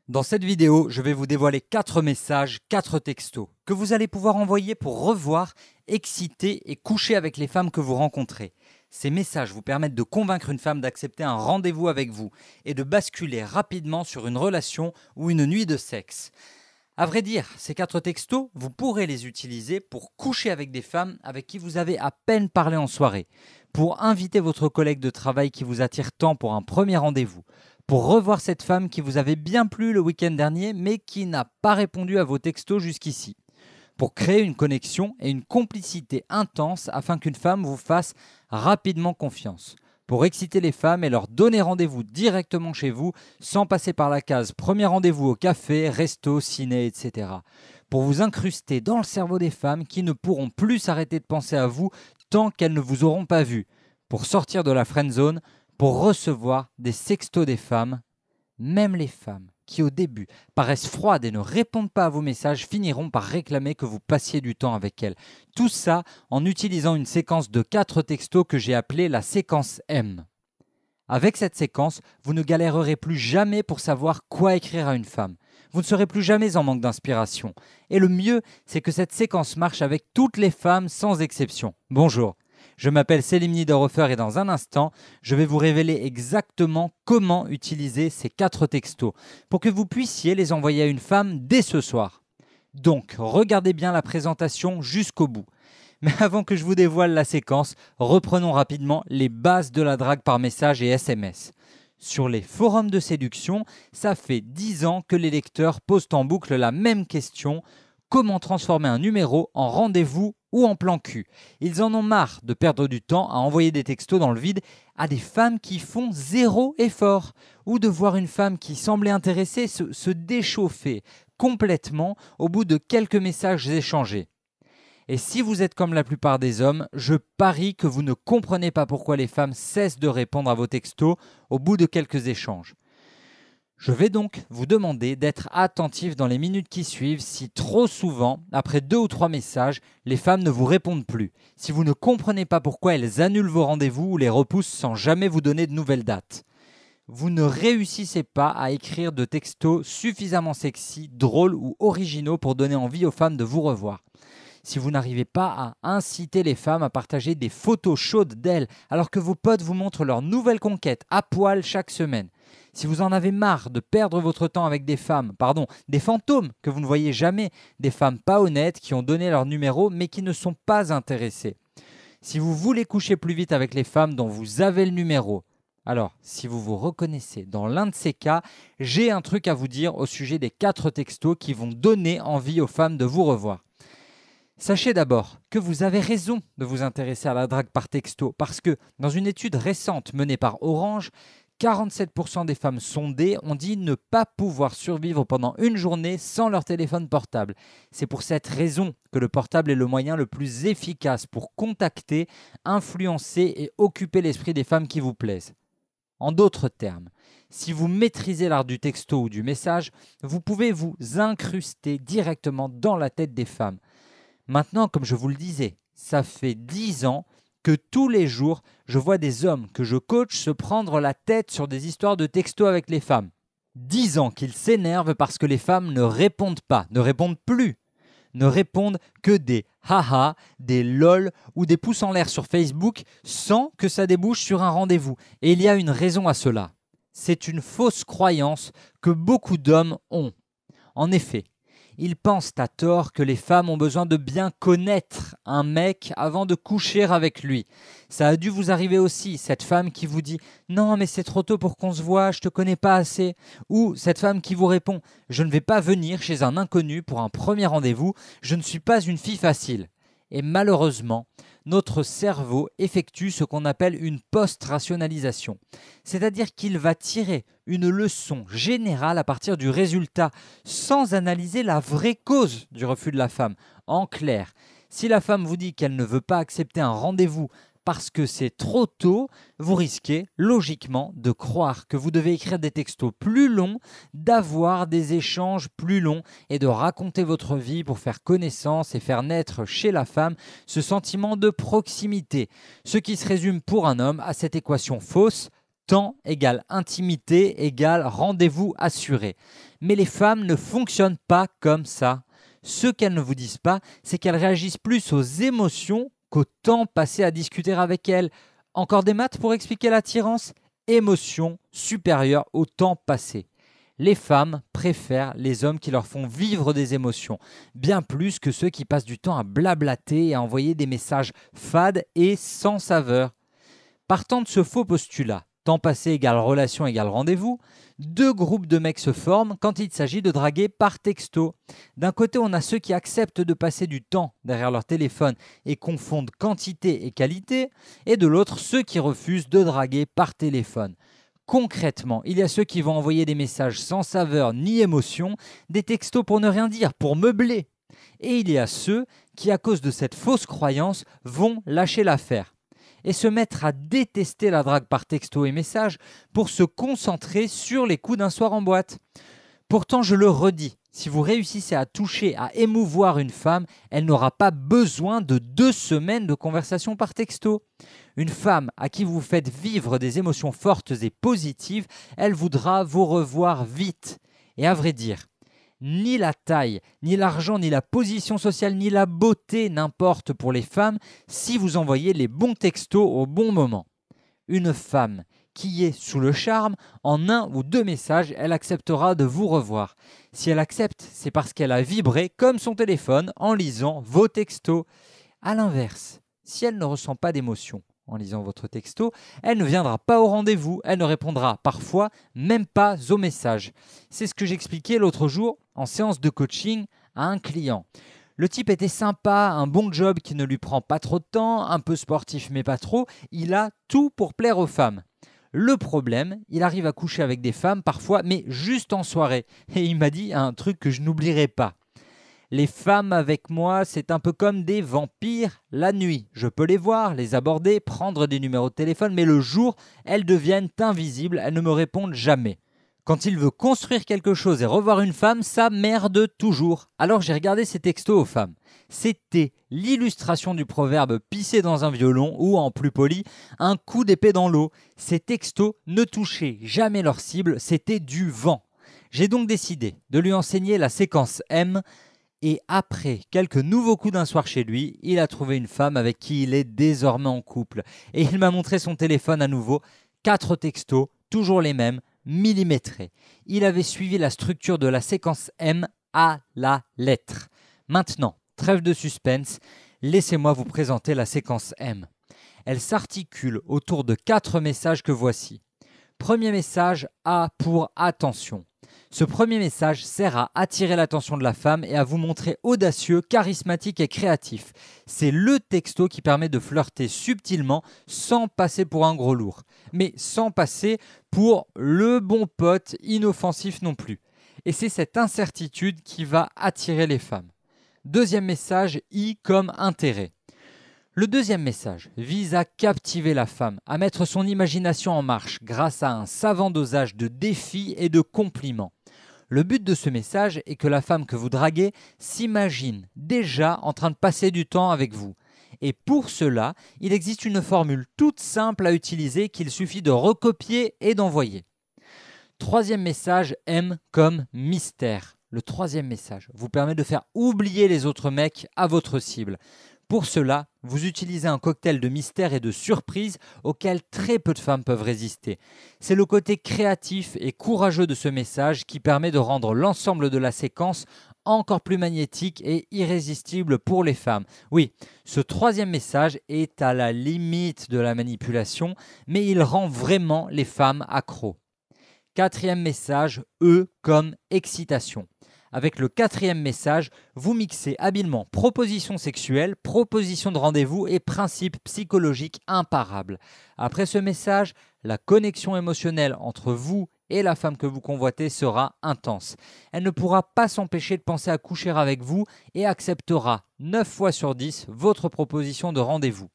Dans cette vidéo, je vais vous dévoiler 4 messages, 4 textos que vous allez pouvoir envoyer pour revoir, exciter et coucher avec les femmes que vous rencontrez. Ces messages vous permettent de convaincre une femme d'accepter un rendez-vous avec vous et de basculer rapidement sur une relation ou une nuit de sexe. À vrai dire, ces 4 textos, vous pourrez les utiliser pour coucher avec des femmes avec qui vous avez à peine parlé en soirée, pour inviter votre collègue de travail qui vous attire tant pour un premier rendez-vous, pour revoir cette femme qui vous avait bien plu le week-end dernier mais qui n'a pas répondu à vos textos jusqu'ici, pour créer une connexion et une complicité intense afin qu'une femme vous fasse rapidement confiance, pour exciter les femmes et leur donner rendez-vous directement chez vous sans passer par la case premier rendez-vous au café, resto, ciné, etc. Pour vous incruster dans le cerveau des femmes qui ne pourront plus s'arrêter de penser à vous tant qu'elles ne vous auront pas vu, pour sortir de la friendzone, pour recevoir des sextos des femmes. Même les femmes qui au début paraissent froides et ne répondent pas à vos messages finiront par réclamer que vous passiez du temps avec elles. Tout ça en utilisant une séquence de 4 textos que j'ai appelée la séquence M. Avec cette séquence, vous ne galérerez plus jamais pour savoir quoi écrire à une femme. Vous ne serez plus jamais en manque d'inspiration. Et le mieux, c'est que cette séquence marche avec toutes les femmes sans exception. Bonjour, je m'appelle Selim Niederhofer et dans un instant, je vais vous révéler exactement comment utiliser ces 4 textos pour que vous puissiez les envoyer à une femme dès ce soir. Donc, regardez bien la présentation jusqu'au bout. Mais avant que je vous dévoile la séquence, reprenons rapidement les bases de la drague par message et SMS. Sur les forums de séduction, ça fait 10 ans que les lecteurs posent en boucle la même question: comment transformer un numéro en rendez-vous ou en plan cul? Ils en ont marre de perdre du temps à envoyer des textos dans le vide à des femmes qui font zéro effort, ou de voir une femme qui semblait intéressée se déchauffer complètement au bout de quelques messages échangés. Et si vous êtes comme la plupart des hommes, je parie que vous ne comprenez pas pourquoi les femmes cessent de répondre à vos textos au bout de quelques échanges. Je vais donc vous demander d'être attentif dans les minutes qui suivent si trop souvent, après 2 ou 3 messages, les femmes ne vous répondent plus. Si vous ne comprenez pas pourquoi elles annulent vos rendez-vous ou les repoussent sans jamais vous donner de nouvelles dates. Vous ne réussissez pas à écrire de textos suffisamment sexy, drôles ou originaux pour donner envie aux femmes de vous revoir. Si vous n'arrivez pas à inciter les femmes à partager des photos chaudes d'elles alors que vos potes vous montrent leur nouvelle conquête à poil chaque semaine. Si vous en avez marre de perdre votre temps avec des fantômes que vous ne voyez jamais, des femmes pas honnêtes qui ont donné leur numéro mais qui ne sont pas intéressées. Si vous voulez coucher plus vite avec les femmes dont vous avez le numéro, alors si vous vous reconnaissez dans l'un de ces cas, j'ai un truc à vous dire au sujet des 4 textos qui vont donner envie aux femmes de vous revoir. Sachez d'abord que vous avez raison de vous intéresser à la drague par texto parce que dans une étude récente menée par Orange, 47% des femmes sondées ont dit ne pas pouvoir survivre pendant une journée sans leur téléphone portable. C'est pour cette raison que le portable est le moyen le plus efficace pour contacter, influencer et occuper l'esprit des femmes qui vous plaisent. En d'autres termes, si vous maîtrisez l'art du texto ou du message, vous pouvez vous incruster directement dans la tête des femmes. Maintenant, comme je vous le disais, ça fait 10 ans que tous les jours, je vois des hommes que je coach se prendre la tête sur des histoires de texto avec les femmes. 10 ans qu'ils s'énervent parce que les femmes ne répondent pas, ne répondent plus, ne répondent que des haha, des lol ou des pouces en l'air sur Facebook sans que ça débouche sur un rendez-vous. Et il y a une raison à cela. C'est une fausse croyance que beaucoup d'hommes ont. En effet, ils pensent à tort que les femmes ont besoin de bien connaître un mec avant de coucher avec lui. Ça a dû vous arriver aussi, cette femme qui vous dit « Non, mais c'est trop tôt pour qu'on se voie, je te connais pas assez ». Ou cette femme qui vous répond « Je ne vais pas venir chez un inconnu pour un premier rendez-vous, je ne suis pas une fille facile ». Et malheureusement, notre cerveau effectue ce qu'on appelle une post-rationalisation. C'est-à-dire qu'il va tirer une leçon générale à partir du résultat, sans analyser la vraie cause du refus de la femme. En clair, si la femme vous dit qu'elle ne veut pas accepter un rendez-vous parce que c'est trop tôt, vous risquez logiquement de croire que vous devez écrire des textos plus longs, d'avoir des échanges plus longs et de raconter votre vie pour faire connaissance et faire naître chez la femme ce sentiment de proximité. Ce qui se résume pour un homme à cette équation fausse: Temps égale intimité égale rendez-vous assuré. Mais les femmes ne fonctionnent pas comme ça. Ce qu'elles ne vous disent pas, c'est qu'elles réagissent plus aux émotions qu'au temps passé à discuter avec elles. Encore des maths pour expliquer l'attirance ? Émotion supérieure au temps passé. Les femmes préfèrent les hommes qui leur font vivre des émotions, bien plus que ceux qui passent du temps à blablater et à envoyer des messages fades et sans saveur. Partant de ce faux postulat, temps passé égale relation égale rendez-vous, deux groupes de mecs se forment quand il s'agit de draguer par texto. D'un côté, on a ceux qui acceptent de passer du temps derrière leur téléphone et confondent quantité et qualité, et de l'autre, ceux qui refusent de draguer par téléphone. Concrètement, il y a ceux qui vont envoyer des messages sans saveur ni émotion, des textos pour ne rien dire, pour meubler. Et il y a ceux qui, à cause de cette fausse croyance, vont lâcher l'affaire et se mettre à détester la drague par texto et message pour se concentrer sur les coups d'un soir en boîte. Pourtant, je le redis, si vous réussissez à toucher, à émouvoir une femme, elle n'aura pas besoin de 2 semaines de conversation par texto. Une femme à qui vous faites vivre des émotions fortes et positives, elle voudra vous revoir vite. Et à vrai dire, ni la taille, ni l'argent, ni la position sociale, ni la beauté n'importe pour les femmes si vous envoyez les bons textos au bon moment. Une femme qui est sous le charme, en 1 ou 2 messages, elle acceptera de vous revoir. Si elle accepte, c'est parce qu'elle a vibré comme son téléphone en lisant vos textos. A l'inverse, si elle ne ressent pas d'émotion en lisant votre texto, elle ne viendra pas au rendez-vous, elle ne répondra parfois même pas aux messages. C'est ce que j'expliquais l'autre jour en séance de coaching à un client. Le type était sympa, un bon job qui ne lui prend pas trop de temps, un peu sportif mais pas trop, il a tout pour plaire aux femmes. Le problème, il arrive à coucher avec des femmes parfois, mais juste en soirée. Et il m'a dit un truc que je n'oublierai pas. Les femmes avec moi, c'est un peu comme des vampires la nuit. Je peux les voir, les aborder, prendre des numéros de téléphone, mais le jour, elles deviennent invisibles, elles ne me répondent jamais. Quand il veut construire quelque chose et revoir une femme, ça merde toujours. Alors j'ai regardé ces textos aux femmes. C'était l'illustration du proverbe pisser dans un violon ou, en plus poli, un coup d'épée dans l'eau. Ces textos ne touchaient jamais leur cible, c'était du vent. J'ai donc décidé de lui enseigner la séquence M. Et après quelques nouveaux coups d'un soir chez lui, il a trouvé une femme avec qui il est désormais en couple. Et il m'a montré son téléphone à nouveau, 4 textos, toujours les mêmes, millimétrés. Il avait suivi la structure de la séquence M à la lettre. Maintenant, trêve de suspense, laissez-moi vous présenter la séquence M. Elle s'articule autour de 4 messages que voici. Premier message, A pour attention. Ce premier message sert à attirer l'attention de la femme et à vous montrer audacieux, charismatique et créatif. C'est le texto qui permet de flirter subtilement sans passer pour un gros lourd, mais sans passer pour le bon pote inoffensif non plus. Et c'est cette incertitude qui va attirer les femmes. Deuxième message, I comme intérêt. Le deuxième message vise à captiver la femme, à mettre son imagination en marche grâce à un savant dosage de défis et de compliments. Le but de ce message est que la femme que vous draguez s'imagine déjà en train de passer du temps avec vous. Et pour cela, il existe une formule toute simple à utiliser qu'il suffit de recopier et d'envoyer. Troisième message, M comme mystère. Le troisième message vous permet de faire oublier les autres mecs à votre cible. Pour cela, vous utilisez un cocktail de mystère et de surprise auquel très peu de femmes peuvent résister. C'est le côté créatif et courageux de ce message qui permet de rendre l'ensemble de la séquence encore plus magnétique et irrésistible pour les femmes. Oui, ce troisième message est à la limite de la manipulation, mais il rend vraiment les femmes accros. Quatrième message, E comme excitation. Avec le quatrième message, vous mixez habilement proposition sexuelle, proposition de rendez-vous et principe psychologique imparable. Après ce message, la connexion émotionnelle entre vous et la femme que vous convoitez sera intense. Elle ne pourra pas s'empêcher de penser à coucher avec vous et acceptera 9 fois sur 10 votre proposition de rendez-vous.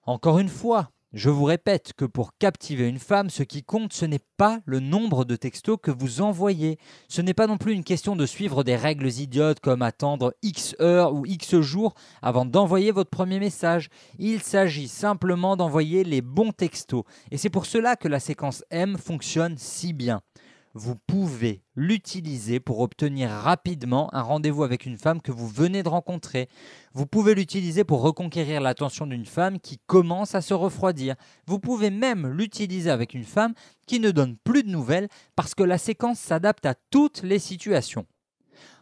Encore une fois, Je vous répète que pour captiver une femme, ce qui compte, ce n'est pas le nombre de textos que vous envoyez. Ce n'est pas non plus une question de suivre des règles idiotes comme attendre X heures ou X jours avant d'envoyer votre premier message. Il s'agit simplement d'envoyer les bons textos. Et c'est pour cela que la séquence M fonctionne si bien. Vous pouvez l'utiliser pour obtenir rapidement un rendez-vous avec une femme que vous venez de rencontrer. Vous pouvez l'utiliser pour reconquérir l'attention d'une femme qui commence à se refroidir. Vous pouvez même l'utiliser avec une femme qui ne donne plus de nouvelles parce que la séquence s'adapte à toutes les situations.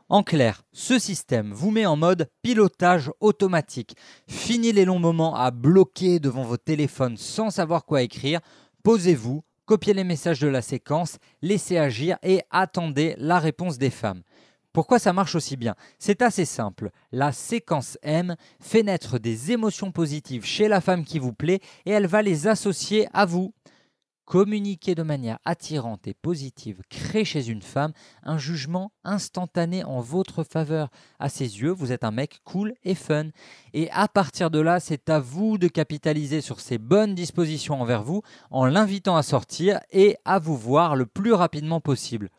En clair, ce système vous met en mode pilotage automatique. Fini les longs moments à bloquer devant votre téléphone sans savoir quoi écrire. Posez-vous. Copiez les messages de la séquence, laissez agir et attendez la réponse des femmes. Pourquoi ça marche aussi bien ? C'est assez simple. La séquence M fait naître des émotions positives chez la femme qui vous plaît et elle va les associer à vous. Communiquer de manière attirante et positive crée chez une femme un jugement instantané en votre faveur. À ses yeux, vous êtes un mec cool et fun. Et à partir de là, c'est à vous de capitaliser sur ses bonnes dispositions envers vous en l'invitant à sortir et à vous voir le plus rapidement possible.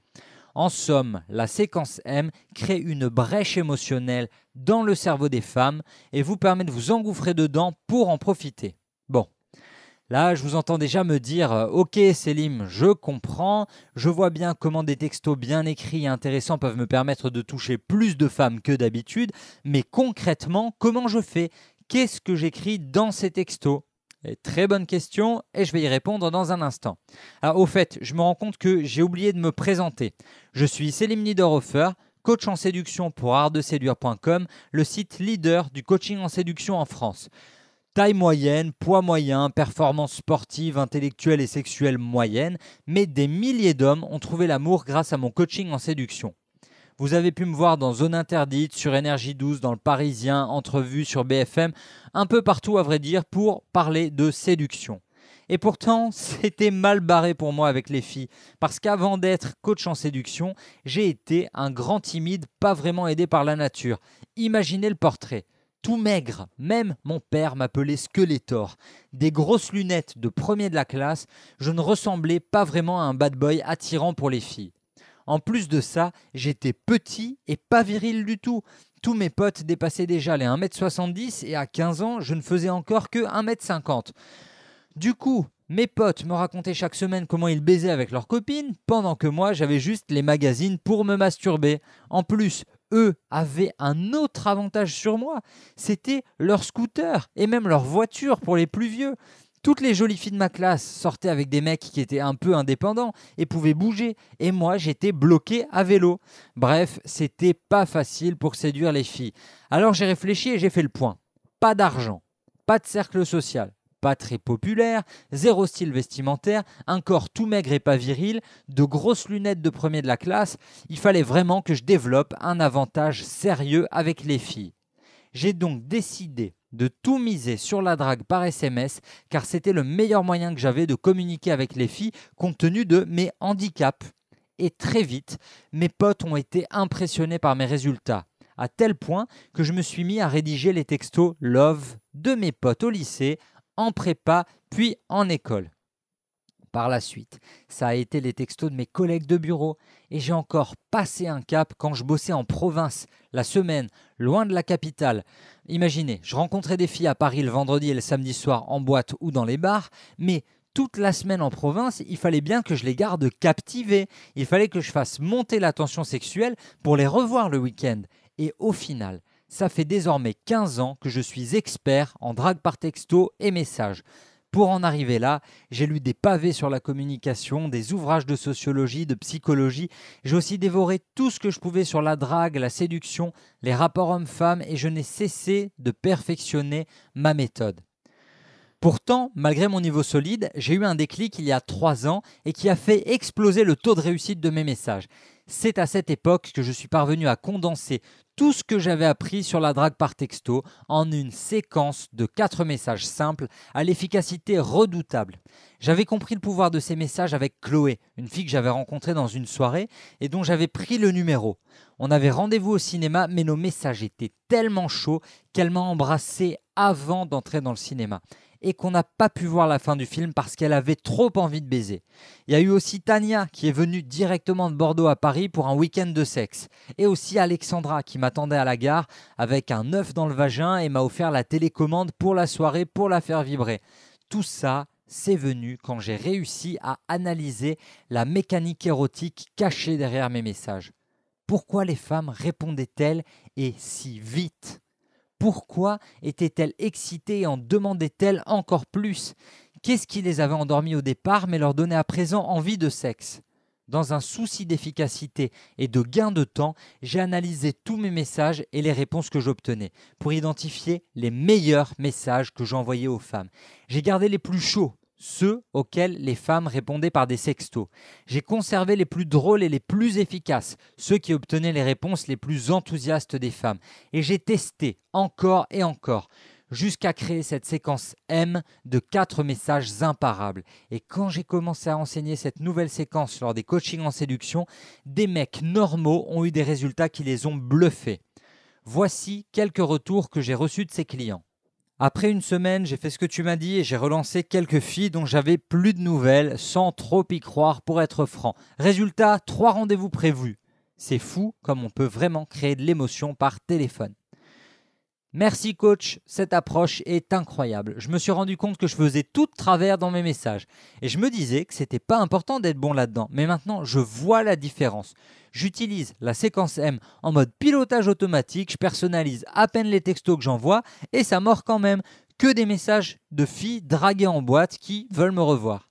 En somme, la séquence M crée une brèche émotionnelle dans le cerveau des femmes et vous permet de vous engouffrer dedans pour en profiter. Bon. Là, je vous entends déjà me dire « Ok Selim, je comprends, je vois bien comment des textos bien écrits et intéressants peuvent me permettre de toucher plus de femmes que d'habitude, mais concrètement, comment je fais ? Qu'est-ce que j'écris dans ces textos ?» Très bonne question et je vais y répondre dans un instant. Alors au fait, je me rends compte que j'ai oublié de me présenter. Je suis Selim Niederhofer, coach en séduction pour artdeséduire.com, le site leader du coaching en séduction en France. Taille moyenne, poids moyen, performance sportive, intellectuelle et sexuelle moyenne, mais des milliers d'hommes ont trouvé l'amour grâce à mon coaching en séduction. Vous avez pu me voir dans Zone Interdite, sur Énergie 12, dans Le Parisien, Entrevue sur BFM, un peu partout à vrai dire pour parler de séduction. Et pourtant, c'était mal barré pour moi avec les filles, parce qu'avant d'être coach en séduction, j'ai été un grand timide pas vraiment aidé par la nature. Imaginez le portrait. Tout maigre, même mon père m'appelait Skeletor. Des grosses lunettes de premier de la classe, je ne ressemblais pas vraiment à un bad boy attirant pour les filles. En plus de ça, j'étais petit et pas viril du tout. Tous mes potes dépassaient déjà les 1m70 et à 15 ans, je ne faisais encore que 1m50. Du coup, mes potes me racontaient chaque semaine comment ils baisaient avec leurs copines, pendant que moi, j'avais juste les magazines pour me masturber. En plus, eux avaient un autre avantage sur moi, c'était leur scooter et même leur voiture pour les plus vieux. Toutes les jolies filles de ma classe sortaient avec des mecs qui étaient un peu indépendants et pouvaient bouger, et moi j'étais bloqué à vélo. Bref, c'était pas facile pour séduire les filles. Alors j'ai réfléchi et j'ai fait le point. Pas d'argent, pas de cercle social, pas très populaire, zéro style vestimentaire, un corps tout maigre et pas viril, de grosses lunettes de premier de la classe, il fallait vraiment que je développe un avantage sérieux avec les filles. J'ai donc décidé de tout miser sur la drague par SMS car c'était le meilleur moyen que j'avais de communiquer avec les filles compte tenu de mes handicaps. Et très vite, mes potes ont été impressionnés par mes résultats, à tel point que je me suis mis à rédiger les textos love de mes potes au lycée, en prépa, puis en école. Par la suite, ça a été les textos de mes collègues de bureau et j'ai encore passé un cap quand je bossais en province, la semaine, loin de la capitale. Imaginez, je rencontrais des filles à Paris le vendredi et le samedi soir en boîte ou dans les bars, mais toute la semaine en province, il fallait bien que je les garde captivées. Il fallait que je fasse monter la tension sexuelle pour les revoir le week-end. Et au final, ça fait désormais 15 ans que je suis expert en drague par texto et messages. Pour en arriver là, j'ai lu des pavés sur la communication, des ouvrages de sociologie, de psychologie. J'ai aussi dévoré tout ce que je pouvais sur la drague, la séduction, les rapports hommes-femmes et je n'ai cessé de perfectionner ma méthode. Pourtant, malgré mon niveau solide, j'ai eu un déclic il y a 3 ans et qui a fait exploser le taux de réussite de mes messages. C'est à cette époque que je suis parvenu à condenser tout ce que j'avais appris sur la drague par texto en une séquence de 4 messages simples à l'efficacité redoutable. J'avais compris le pouvoir de ces messages avec Chloé, une fille que j'avais rencontrée dans une soirée et dont j'avais pris le numéro. On avait rendez-vous au cinéma, mais nos messages étaient tellement chauds qu'elle m'a embrassé avant d'entrer dans le cinéma. et qu'on n'a pas pu voir la fin du film parce qu'elle avait trop envie de baiser. Il y a eu aussi Tania qui est venue directement de Bordeaux à Paris pour un week-end de sexe. Et aussi Alexandra qui m'attendait à la gare avec un œuf dans le vagin et m'a offert la télécommande pour la soirée pour la faire vibrer. Tout ça, c'est venu quand j'ai réussi à analyser la mécanique érotique cachée derrière mes messages. Pourquoi les femmes répondaient-elles et si vite ? Pourquoi étaient-elles excitées et en demandaient-elles encore plus ? Qu'est-ce qui les avait endormies au départ mais leur donnait à présent envie de sexe ? Dans un souci d'efficacité et de gain de temps, j'ai analysé tous mes messages et les réponses que j'obtenais pour identifier les meilleurs messages que j'envoyais aux femmes. J'ai gardé les plus chauds, ceux auxquels les femmes répondaient par des sextos. J'ai conservé les plus drôles et les plus efficaces, ceux qui obtenaient les réponses les plus enthousiastes des femmes. Et j'ai testé encore et encore, jusqu'à créer cette séquence M de 4 messages imparables. Et quand j'ai commencé à enseigner cette nouvelle séquence lors des coachings en séduction, des mecs normaux ont eu des résultats qui les ont bluffés. Voici quelques retours que j'ai reçus de ces clients. Après une semaine, j'ai fait ce que tu m'as dit et j'ai relancé quelques filles dont j'avais plus de nouvelles, sans trop y croire pour être franc. Résultat, 3 rendez-vous prévus. C'est fou comme on peut vraiment créer de l'émotion par téléphone. Merci coach, cette approche est incroyable. Je me suis rendu compte que je faisais tout de travers dans mes messages. Et je me disais que c'était pas important d'être bon là-dedans. Mais maintenant, je vois la différence. J'utilise la séquence M en mode pilotage automatique. Je personnalise à peine les textos que j'envoie. Et ça mord quand même que des messages de filles draguées en boîte qui veulent me revoir.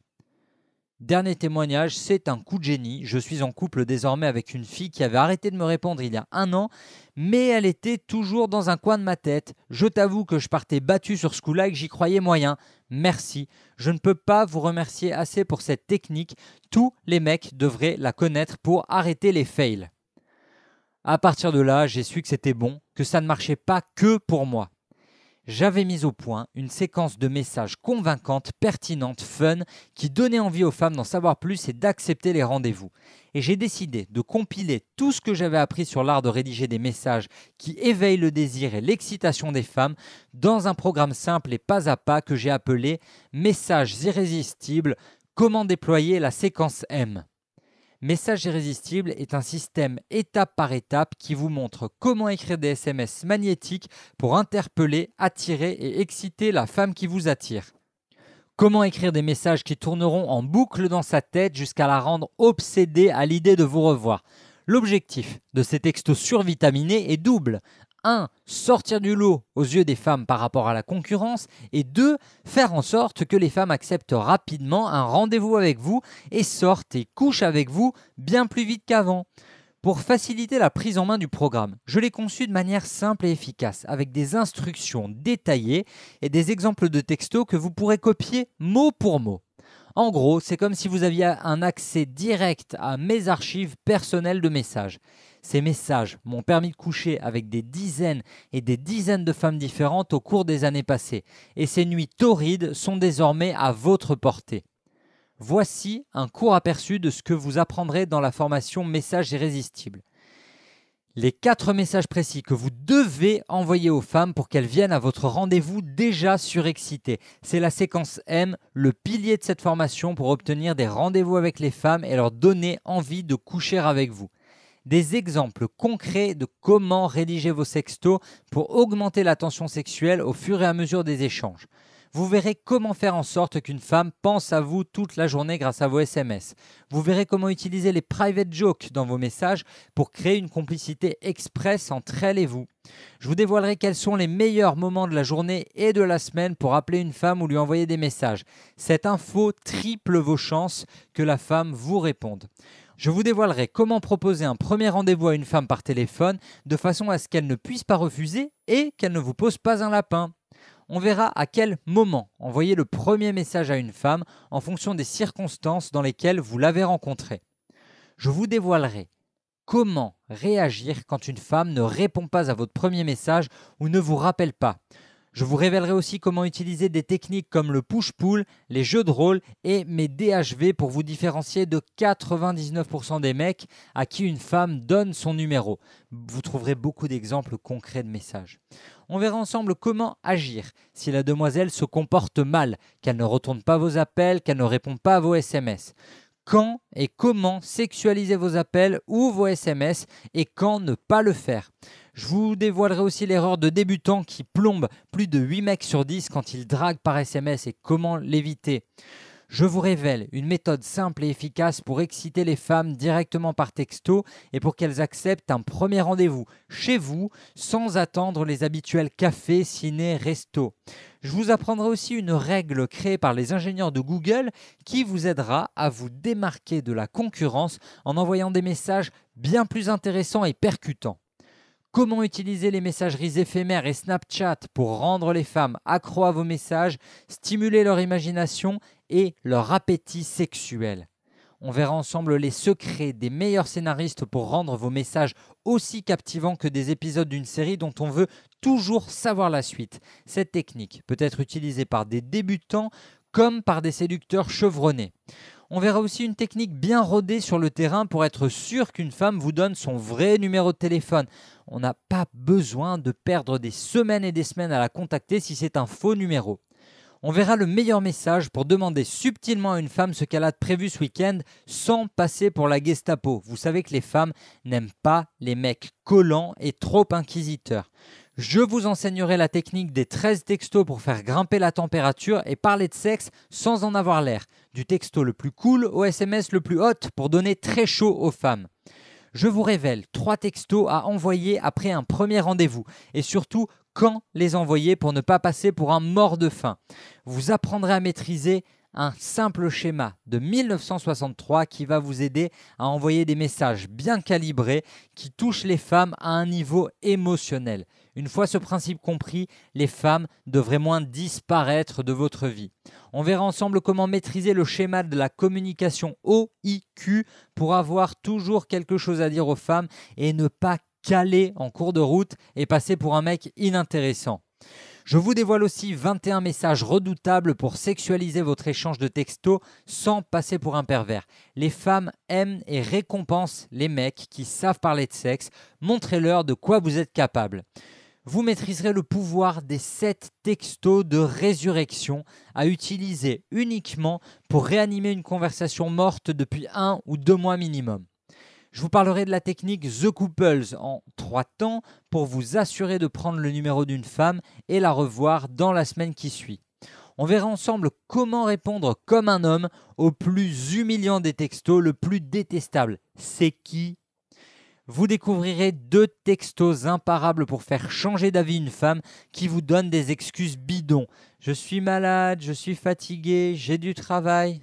Dernier témoignage, c'est un coup de génie. Je suis en couple désormais avec une fille qui avait arrêté de me répondre il y a 1 an, mais elle était toujours dans un coin de ma tête. Je t'avoue que je partais battu sur ce coup-là et que j'y croyais moyen. Merci. Je ne peux pas vous remercier assez pour cette technique. Tous les mecs devraient la connaître pour arrêter les fails. À partir de là, j'ai su que c'était bon, que ça ne marchait pas que pour moi. J'avais mis au point une séquence de messages convaincante, pertinente, fun, qui donnait envie aux femmes d'en savoir plus et d'accepter les rendez-vous. Et j'ai décidé de compiler tout ce que j'avais appris sur l'art de rédiger des messages qui éveillent le désir et l'excitation des femmes dans un programme simple et pas à pas que j'ai appelé « Messages irrésistibles, comment déployer la séquence M ». Message irrésistible est un système étape par étape qui vous montre comment écrire des SMS magnétiques pour interpeller, attirer et exciter la femme qui vous attire. Comment écrire des messages qui tourneront en boucle dans sa tête jusqu'à la rendre obsédée à l'idée de vous revoir. L'objectif de ces textos survitaminés est double. 1. Sortir du lot aux yeux des femmes par rapport à la concurrence. Et 2. Faire en sorte que les femmes acceptent rapidement un rendez-vous avec vous et sortent et couchent avec vous bien plus vite qu'avant. Pour faciliter la prise en main du programme, je l'ai conçu de manière simple et efficace, avec des instructions détaillées et des exemples de textos que vous pourrez copier mot pour mot. En gros, c'est comme si vous aviez un accès direct à mes archives personnelles de messages. Ces messages m'ont permis de coucher avec des dizaines et des dizaines de femmes différentes au cours des années passées. Et ces nuits torrides sont désormais à votre portée. Voici un court aperçu de ce que vous apprendrez dans la formation Messages irrésistibles. Les 4 messages précis que vous devez envoyer aux femmes pour qu'elles viennent à votre rendez-vous déjà surexcitées. C'est la séquence M, le pilier de cette formation pour obtenir des rendez-vous avec les femmes et leur donner envie de coucher avec vous. Des exemples concrets de comment rédiger vos sextos pour augmenter la tension sexuelle au fur et à mesure des échanges. Vous verrez comment faire en sorte qu'une femme pense à vous toute la journée grâce à vos SMS. Vous verrez comment utiliser les private jokes dans vos messages pour créer une complicité express entre elle et vous. Je vous dévoilerai quels sont les meilleurs moments de la journée et de la semaine pour appeler une femme ou lui envoyer des messages. Cette info triple vos chances que la femme vous réponde. Je vous dévoilerai comment proposer un premier rendez-vous à une femme par téléphone de façon à ce qu'elle ne puisse pas refuser et qu'elle ne vous pose pas un lapin. On verra à quel moment envoyer le premier message à une femme en fonction des circonstances dans lesquelles vous l'avez rencontrée. Je vous dévoilerai comment réagir quand une femme ne répond pas à votre premier message ou ne vous rappelle pas. Je vous révélerai aussi comment utiliser des techniques comme le push-pull, les jeux de rôle et mes DHV pour vous différencier de 99% des mecs à qui une femme donne son numéro. Vous trouverez beaucoup d'exemples concrets de messages. On verra ensemble comment agir si la demoiselle se comporte mal, qu'elle ne retourne pas vos appels, qu'elle ne répond pas à vos SMS. Quand et comment sexualiser vos appels ou vos SMS et quand ne pas le faire. Je vous dévoilerai aussi l'erreur de débutant qui plombe plus de 8 mecs sur 10 quand ils draguent par SMS et comment l'éviter. Je vous révèle une méthode simple et efficace pour exciter les femmes directement par texto et pour qu'elles acceptent un premier rendez-vous chez vous sans attendre les habituels cafés, ciné, resto. Je vous apprendrai aussi une règle créée par les ingénieurs de Google qui vous aidera à vous démarquer de la concurrence en envoyant des messages bien plus intéressants et percutants. Comment utiliser les messageries éphémères et Snapchat pour rendre les femmes accros à vos messages, stimuler leur imagination et leur appétit sexuel. On verra ensemble les secrets des meilleurs scénaristes pour rendre vos messages aussi captivants que des épisodes d'une série dont on veut toujours savoir la suite. Cette technique peut être utilisée par des débutants comme par des séducteurs chevronnés. On verra aussi une technique bien rodée sur le terrain pour être sûr qu'une femme vous donne son vrai numéro de téléphone. On n'a pas besoin de perdre des semaines et des semaines à la contacter si c'est un faux numéro. On verra le meilleur message pour demander subtilement à une femme ce qu'elle a de prévu ce week-end sans passer pour la Gestapo. Vous savez que les femmes n'aiment pas les mecs collants et trop inquisiteurs. Je vous enseignerai la technique des 13 textos pour faire grimper la température et parler de sexe sans en avoir l'air. Du texto le plus cool au SMS le plus hot pour donner très chaud aux femmes. Je vous révèle 3 textos à envoyer après un premier rendez-vous et surtout quand les envoyer pour ne pas passer pour un mort de faim. Vous apprendrez à maîtriser un simple schéma de 1963 qui va vous aider à envoyer des messages bien calibrés qui touchent les femmes à un niveau émotionnel. Une fois ce principe compris, les femmes devraient moins disparaître de votre vie. On verra ensemble comment maîtriser le schéma de la communication OIQ pour avoir toujours quelque chose à dire aux femmes et ne pas caler en cours de route et passer pour un mec inintéressant. Je vous dévoile aussi 21 messages redoutables pour sexualiser votre échange de textos sans passer pour un pervers. Les femmes aiment et récompensent les mecs qui savent parler de sexe. Montrez-leur de quoi vous êtes capable. Vous maîtriserez le pouvoir des 7 textos de résurrection à utiliser uniquement pour réanimer une conversation morte depuis 1 ou 2 mois minimum. Je vous parlerai de la technique The Couples en 3 temps pour vous assurer de prendre le numéro d'une femme et la revoir dans la semaine qui suit. On verra ensemble comment répondre comme un homme au plus humiliant des textos, le plus détestable. C'est qui ? Vous découvrirez 2 textos imparables pour faire changer d'avis une femme qui vous donne des excuses bidons. Je suis malade, je suis fatigué, j'ai du travail.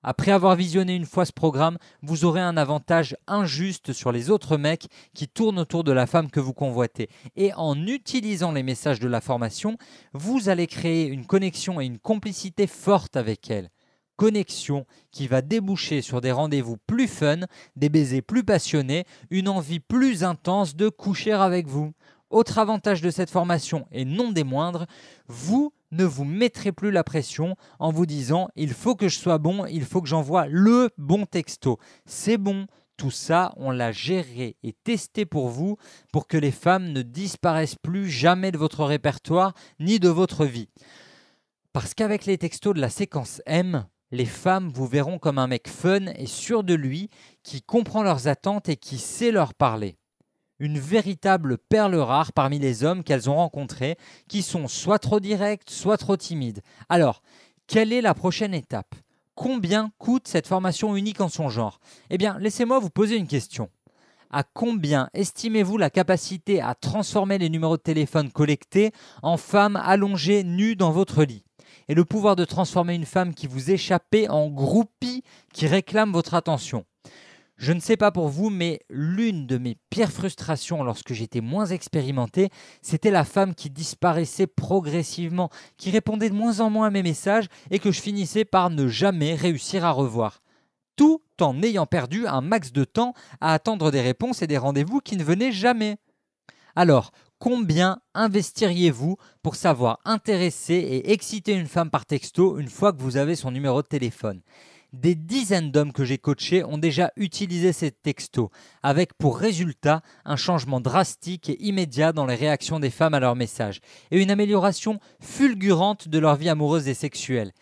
Après avoir visionné une fois ce programme, vous aurez un avantage injuste sur les autres mecs qui tournent autour de la femme que vous convoitez. Et en utilisant les messages de la formation, vous allez créer une connexion et une complicité forte avec elle. Connexion qui va déboucher sur des rendez-vous plus fun, des baisers plus passionnés, une envie plus intense de coucher avec vous. Autre avantage de cette formation, et non des moindres, vous ne vous mettrez plus la pression en vous disant « il faut que je sois bon, il faut que j'envoie le bon texto ». C'est bon, tout ça, on l'a géré et testé pour vous pour que les femmes ne disparaissent plus jamais de votre répertoire ni de votre vie. Parce qu'avec les textos de la séquence M, les femmes vous verront comme un mec fun et sûr de lui, qui comprend leurs attentes et qui sait leur parler. Une véritable perle rare parmi les hommes qu'elles ont rencontrés, qui sont soit trop directs, soit trop timides. Alors, quelle est la prochaine étape ? Combien coûte cette formation unique en son genre ? Eh bien, laissez-moi vous poser une question. À combien estimez-vous la capacité à transformer les numéros de téléphone collectés en femmes allongées nues dans votre lit ? Et le pouvoir de transformer une femme qui vous échappait en groupie qui réclame votre attention ? Je ne sais pas pour vous, mais l'une de mes pires frustrations lorsque j'étais moins expérimenté, c'était la femme qui disparaissait progressivement, qui répondait de moins en moins à mes messages et que je finissais par ne jamais réussir à revoir. Tout en ayant perdu un max de temps à attendre des réponses et des rendez-vous qui ne venaient jamais. Alors, combien investiriez-vous pour savoir intéresser et exciter une femme par texto une fois que vous avez son numéro de téléphone ? Des dizaines d'hommes que j'ai coachés ont déjà utilisé ces textos, avec pour résultat un changement drastique et immédiat dans les réactions des femmes à leurs messages, et une amélioration fulgurante de leur vie amoureuse et sexuelle.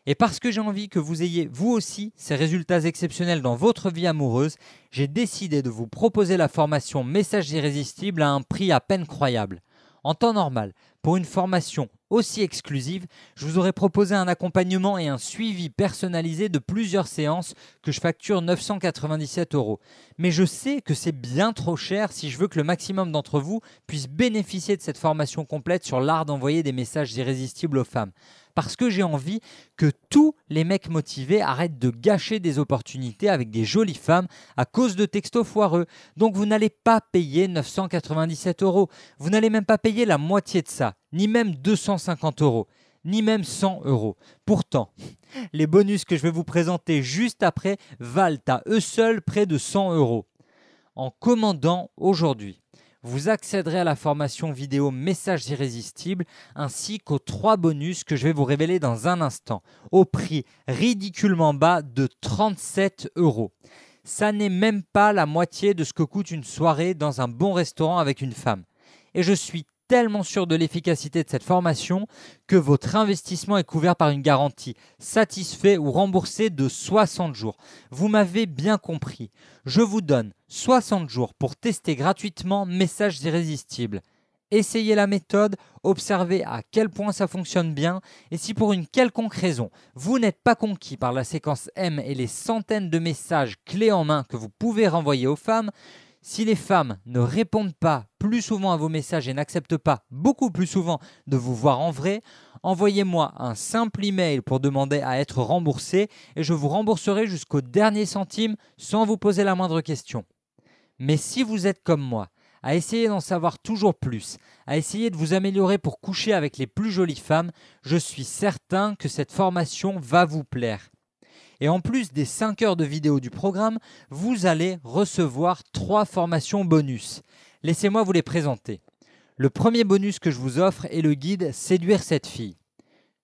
Et parce que j'ai envie que vous ayez, vous aussi, ces résultats exceptionnels dans votre vie amoureuse, j'ai décidé de vous proposer la formation Messages irrésistibles à un prix à peine croyable. En temps normal, pour une formation aussi exclusive, je vous aurais proposé un accompagnement et un suivi personnalisé de plusieurs séances que je facture 997 €. Mais je sais que c'est bien trop cher si je veux que le maximum d'entre vous puisse bénéficier de cette formation complète sur l'art d'envoyer des messages irrésistibles aux femmes. Parce que j'ai envie que tous les mecs motivés arrêtent de gâcher des opportunités avec des jolies femmes à cause de textos foireux. Donc vous n'allez pas payer 997 €. Vous n'allez même pas payer la moitié de ça, ni même 250 €, ni même 100 €. Pourtant, les bonus que je vais vous présenter juste après valent à eux seuls près de 100 €. En commandant aujourd'hui, vous accéderez à la formation vidéo Messages irrésistibles ainsi qu'aux 3 bonus que je vais vous révéler dans un instant, au prix ridiculement bas de 37 €. Ça n'est même pas la moitié de ce que coûte une soirée dans un bon restaurant avec une femme. Et je suis tellement sûr de l'efficacité de cette formation que votre investissement est couvert par une garantie satisfait ou remboursée de 60 jours. Vous m'avez bien compris. Je vous donne 60 jours pour tester gratuitement Messages irrésistibles. Essayez la méthode, observez à quel point ça fonctionne bien et si pour une quelconque raison, vous n'êtes pas conquis par la séquence M et les centaines de messages clés en main que vous pouvez renvoyer aux femmes, si les femmes ne répondent pas plus souvent à vos messages et n'acceptent pas beaucoup plus souvent de vous voir en vrai, envoyez-moi un simple email pour demander à être remboursé et je vous rembourserai jusqu'au dernier centime sans vous poser la moindre question. Mais si vous êtes comme moi, à essayer d'en savoir toujours plus, à essayer de vous améliorer pour coucher avec les plus jolies femmes, je suis certain que cette formation va vous plaire. Et en plus des 5 heures de vidéo du programme, vous allez recevoir 3 formations bonus. Laissez-moi vous les présenter. Le premier bonus que je vous offre est le guide Séduire cette fille.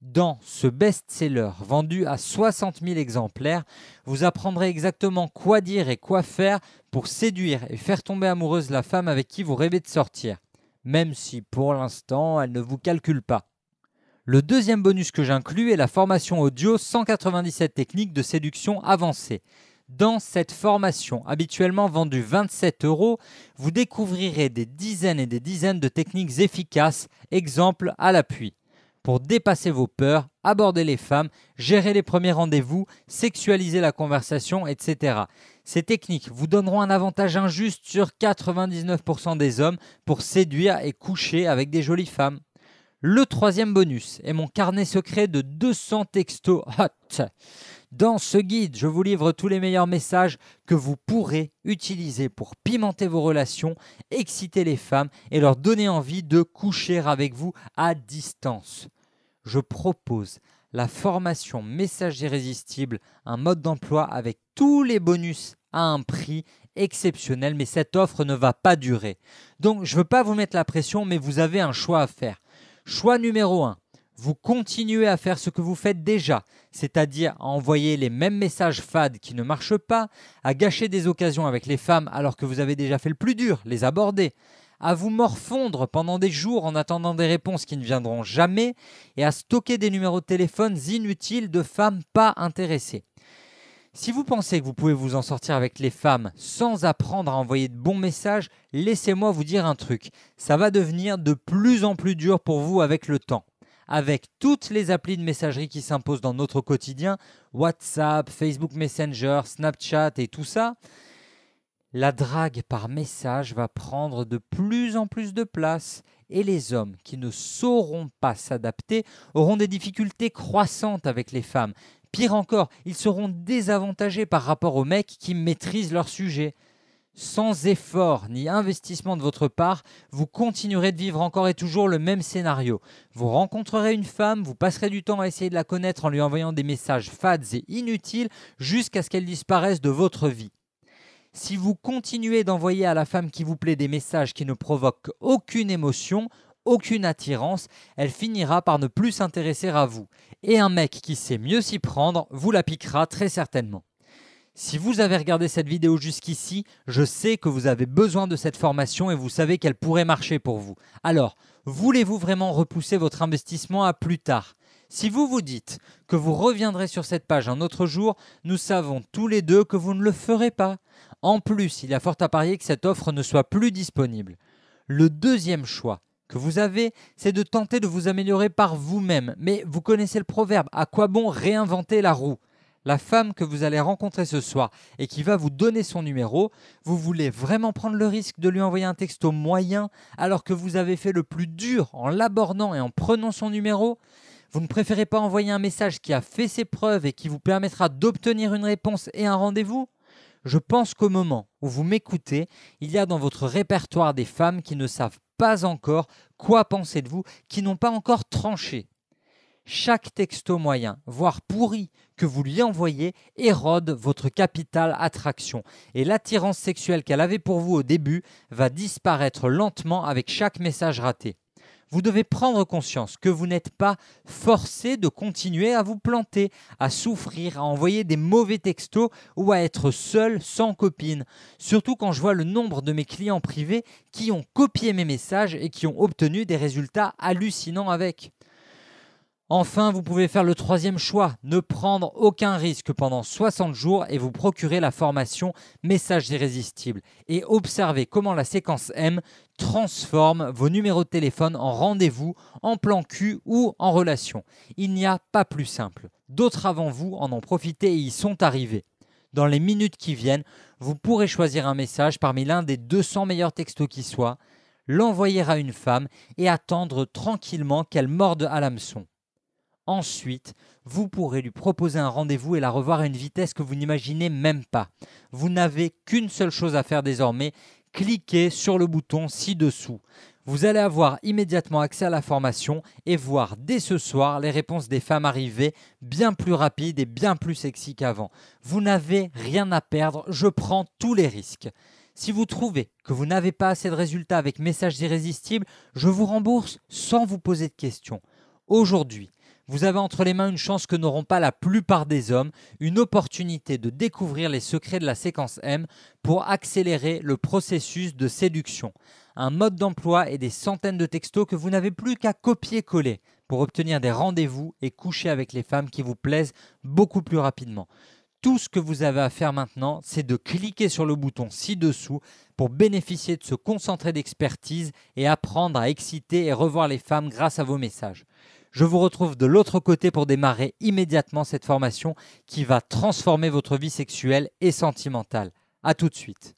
Dans ce best-seller vendu à 60 000 exemplaires, vous apprendrez exactement quoi dire et quoi faire pour séduire et faire tomber amoureuse la femme avec qui vous rêvez de sortir, même si pour l'instant elle ne vous calcule pas. Le deuxième bonus que j'inclus est la formation audio 197 techniques de séduction avancée. Dans cette formation, habituellement vendue 27 €, vous découvrirez des dizaines et des dizaines de techniques efficaces, exemples à l'appui, pour dépasser vos peurs, aborder les femmes, gérer les premiers rendez-vous, sexualiser la conversation, etc. Ces techniques vous donneront un avantage injuste sur 99% des hommes pour séduire et coucher avec des jolies femmes. Le troisième bonus est mon carnet secret de 200 textos hot. Dans ce guide, je vous livre tous les meilleurs messages que vous pourrez utiliser pour pimenter vos relations, exciter les femmes et leur donner envie de coucher avec vous à distance. Je propose la formation Messages irrésistibles, un mode d'emploi avec tous les bonus à un prix exceptionnel, mais cette offre ne va pas durer. Donc je ne veux pas vous mettre la pression, mais vous avez un choix à faire. Choix numéro 1, vous continuez à faire ce que vous faites déjà, c'est-à-dire à envoyer les mêmes messages fades qui ne marchent pas, à gâcher des occasions avec les femmes alors que vous avez déjà fait le plus dur, les aborder, à vous morfondre pendant des jours en attendant des réponses qui ne viendront jamais et à stocker des numéros de téléphone inutiles de femmes pas intéressées. Si vous pensez que vous pouvez vous en sortir avec les femmes sans apprendre à envoyer de bons messages, laissez-moi vous dire un truc. Ça va devenir de plus en plus dur pour vous avec le temps. Avec toutes les applis de messagerie qui s'imposent dans notre quotidien, WhatsApp, Facebook Messenger, Snapchat et tout ça, la drague par message va prendre de plus en plus de place et les hommes qui ne sauront pas s'adapter auront des difficultés croissantes avec les femmes. Pire encore, ils seront désavantagés par rapport aux mecs qui maîtrisent leur sujet. Sans effort ni investissement de votre part, vous continuerez de vivre encore et toujours le même scénario. Vous rencontrerez une femme, vous passerez du temps à essayer de la connaître en lui envoyant des messages fades et inutiles jusqu'à ce qu'elle disparaisse de votre vie. Si vous continuez d'envoyer à la femme qui vous plaît des messages qui ne provoquent aucune émotion, aucune attirance, elle finira par ne plus s'intéresser à vous. Et un mec qui sait mieux s'y prendre vous la piquera très certainement. Si vous avez regardé cette vidéo jusqu'ici, je sais que vous avez besoin de cette formation et vous savez qu'elle pourrait marcher pour vous. Alors, voulez-vous vraiment repousser votre investissement à plus tard ? Si vous vous dites que vous reviendrez sur cette page un autre jour, nous savons tous les deux que vous ne le ferez pas. En plus, il y a fort à parier que cette offre ne soit plus disponible. Le deuxième choix que vous avez, c'est de tenter de vous améliorer par vous-même. Mais vous connaissez le proverbe, à quoi bon réinventer la roue ? La femme que vous allez rencontrer ce soir et qui va vous donner son numéro, vous voulez vraiment prendre le risque de lui envoyer un texto moyen alors que vous avez fait le plus dur en l'abordant et en prenant son numéro ? Vous ne préférez pas envoyer un message qui a fait ses preuves et qui vous permettra d'obtenir une réponse et un rendez-vous ? Je pense qu'au moment où vous m'écoutez, il y a dans votre répertoire des femmes qui ne savent pas encore quoi penser de vous, qui n'ont pas encore tranché. Chaque texto moyen, voire pourri, que vous lui envoyez érode votre capital attraction et l'attirance sexuelle qu'elle avait pour vous au début va disparaître lentement avec chaque message raté. Vous devez prendre conscience que vous n'êtes pas forcé de continuer à vous planter, à souffrir, à envoyer des mauvais textos ou à être seul sans copine. Surtout quand je vois le nombre de mes clients privés qui ont copié mes messages et qui ont obtenu des résultats hallucinants avec. Enfin, vous pouvez faire le troisième choix, ne prendre aucun risque pendant 60 jours et vous procurer la formation Messages irrésistibles et observer comment la séquence M transforme vos numéros de téléphone en rendez-vous, en plan cul ou en relation. Il n'y a pas plus simple. D'autres avant vous en ont profité et y sont arrivés. Dans les minutes qui viennent, vous pourrez choisir un message parmi l'un des 200 meilleurs textos qui soient, l'envoyer à une femme et attendre tranquillement qu'elle morde à l'hameçon. Ensuite, vous pourrez lui proposer un rendez-vous et la revoir à une vitesse que vous n'imaginez même pas. Vous n'avez qu'une seule chose à faire désormais, cliquez sur le bouton ci-dessous. Vous allez avoir immédiatement accès à la formation et voir dès ce soir les réponses des femmes arriver bien plus rapides et bien plus sexy qu'avant. Vous n'avez rien à perdre, je prends tous les risques. Si vous trouvez que vous n'avez pas assez de résultats avec Messages irrésistibles, je vous rembourse sans vous poser de questions. Aujourd'hui, vous avez entre les mains une chance que n'auront pas la plupart des hommes, une opportunité de découvrir les secrets de la séquence M pour accélérer le processus de séduction. Un mode d'emploi et des centaines de textos que vous n'avez plus qu'à copier-coller pour obtenir des rendez-vous et coucher avec les femmes qui vous plaisent beaucoup plus rapidement. Tout ce que vous avez à faire maintenant, c'est de cliquer sur le bouton ci-dessous pour bénéficier de ce concentré d'expertise et apprendre à exciter et revoir les femmes grâce à vos messages. Je vous retrouve de l'autre côté pour démarrer immédiatement cette formation qui va transformer votre vie sexuelle et sentimentale. À tout de suite.